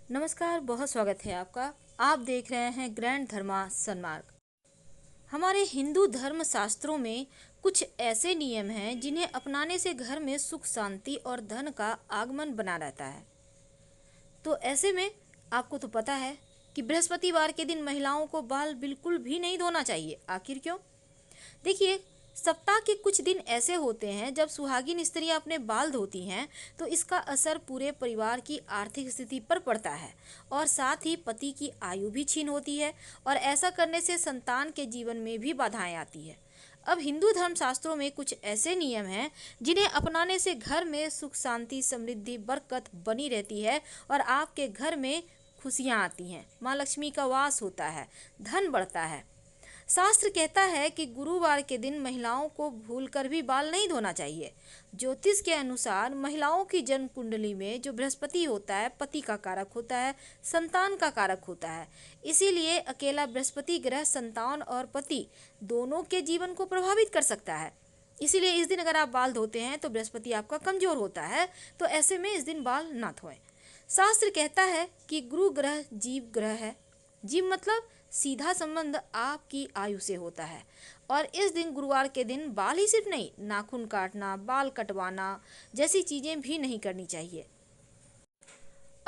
नमस्कार, बहुत स्वागत है आपका। आप देख रहे हैं ग्रैंड धर्मा सन्मार्ग। हमारे हिंदू धर्म शास्त्रों में कुछ ऐसे नियम हैं जिन्हें अपनाने से घर में सुख शांति और धन का आगमन बना रहता है। तो ऐसे में आपको तो पता है कि बृहस्पतिवार के दिन महिलाओं को बाल बिल्कुल भी नहीं धोना चाहिए। आखिर क्यों? देखिए, सप्ताह के कुछ दिन ऐसे होते हैं जब सुहागिन स्त्रियां अपने बाल धोती हैं तो इसका असर पूरे परिवार की आर्थिक स्थिति पर पड़ता है और साथ ही पति की आयु भी छीन होती है और ऐसा करने से संतान के जीवन में भी बाधाएं आती है। अब हिंदू धर्म शास्त्रों में कुछ ऐसे नियम हैं जिन्हें अपनाने से घर में सुख शांति समृद्धि बरकत बनी रहती है और आपके घर में खुशियां आती हैं, माँ लक्ष्मी का वास होता है, धन बढ़ता है। शास्त्र कहता है कि गुरुवार के दिन महिलाओं को भूलकर भी बाल नहीं धोना चाहिए। ज्योतिष के अनुसार महिलाओं की जन्म कुंडली में जो बृहस्पति होता है पति का कारक होता है, संतान का कारक होता है। इसीलिए अकेला बृहस्पति ग्रह संतान और पति दोनों के जीवन को प्रभावित कर सकता है। इसीलिए इस दिन अगर आप बाल धोते हैं तो बृहस्पति आपका कमजोर होता है, तो ऐसे में इस दिन बाल ना धोएं। शास्त्र कहता है कि गुरु ग्रह जीव ग्रह है। जीव मतलब सीधा संबंध आपकी आयु से होता है और इस दिन गुरुवार के दिन बाल ही सिर्फ नहीं, नाखून काटना, बाल कटवाना जैसी चीजें भी नहीं करनी चाहिए।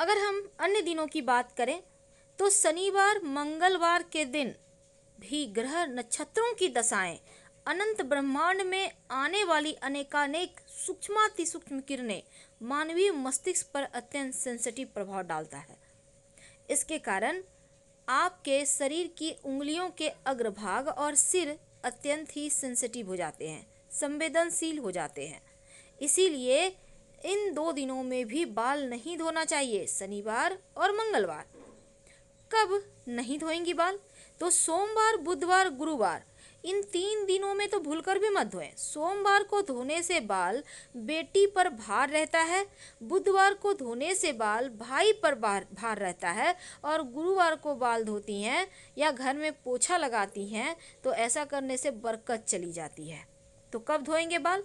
अगर हम अन्य दिनों की बात करें तो शनिवार मंगलवार के दिन भी ग्रह नक्षत्रों की दशाएं अनंत ब्रह्मांड में आने वाली अनेकानेक सूक्ष्माति सूक्ष्म किरणें मानवीय मस्तिष्क पर अत्यंत सेंसिटिव प्रभाव डालता है। इसके कारण आपके शरीर की उंगलियों के अग्रभाग और सिर अत्यंत ही सेंसिटिव हो जाते हैं, संवेदनशील हो जाते हैं। इसीलिए इन 2 दिनों में भी बाल नहीं धोना चाहिए, शनिवार और मंगलवार। कब नहीं धोएंगी बाल? तो सोमवार, बुधवार, गुरुवार इन 3 दिनों में तो भूलकर भी मत धोएं। सोमवार को धोने से बाल बेटी पर भार रहता है, बुधवार को धोने से बाल भाई पर भार रहता है और गुरुवार को बाल धोती हैं या घर में पोछा लगाती हैं तो ऐसा करने से बरकत चली जाती है। तो कब धोएंगे बाल?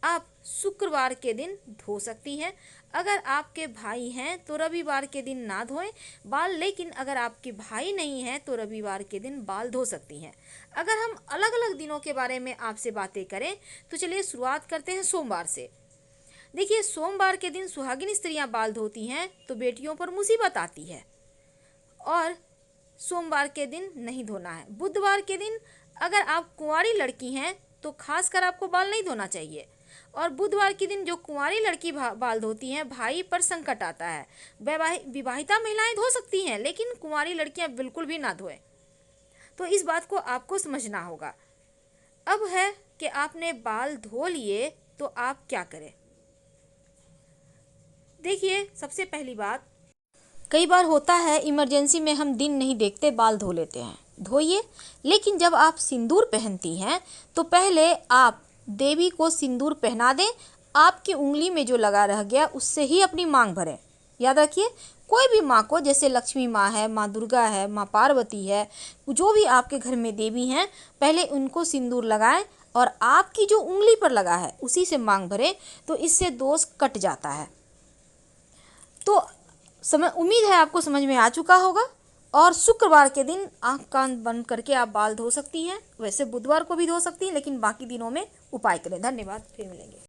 आप शुक्रवार के दिन धो सकती हैं। अगर आपके भाई हैं तो रविवार के दिन ना धोएं बाल, लेकिन अगर आपके भाई नहीं हैं तो रविवार के दिन बाल धो सकती हैं। अगर हम अलग अलग दिनों के बारे में आपसे बातें करें तो चलिए शुरुआत करते हैं सोमवार से। देखिए, सोमवार के दिन सुहागिन स्त्रियां बाल धोती हैं तो बेटियों पर मुसीबत आती है और सोमवार के दिन नहीं धोना है। बुधवार के दिन अगर आप कुंवारी लड़की हैं तो खासकर आपको बाल नहीं धोना चाहिए और बुधवार के दिन जो कुंवारी लड़की बाल धोती हैं भाई पर संकट आता है। विवाहिता महिलाएं धो सकती हैं लेकिन कुंवारी लड़कियां बिल्कुल भी ना धोएं। तो इस बात को आपको समझना होगा। अब है कि आपने बाल धो लिए तो आप क्या करें। देखिए, सबसे पहली बात, कई बार होता है इमरजेंसी में हम दिन नहीं देखते बाल धो लेते हैं, धोइए। लेकिन जब आप सिंदूर पहनती हैं तो पहले आप देवी को सिंदूर पहना दें। आपकी उंगली में जो लगा रह गया उससे ही अपनी मांग भरें। याद रखिए, कोई भी माँ को, जैसे लक्ष्मी माँ है, माँ दुर्गा है, माँ पार्वती है, जो भी आपके घर में देवी हैं, पहले उनको सिंदूर लगाएं और आपकी जो उंगली पर लगा है उसी से मांग भरें तो इससे दोष कट जाता है। तो उम्मीद है आपको समझ में आ चुका होगा। और शुक्रवार के दिन आंख कान बंद करके आप बाल धो सकती हैं। वैसे बुधवार को भी धो सकती हैं लेकिन बाकी दिनों में उपाय करें। धन्यवाद, फिर मिलेंगे।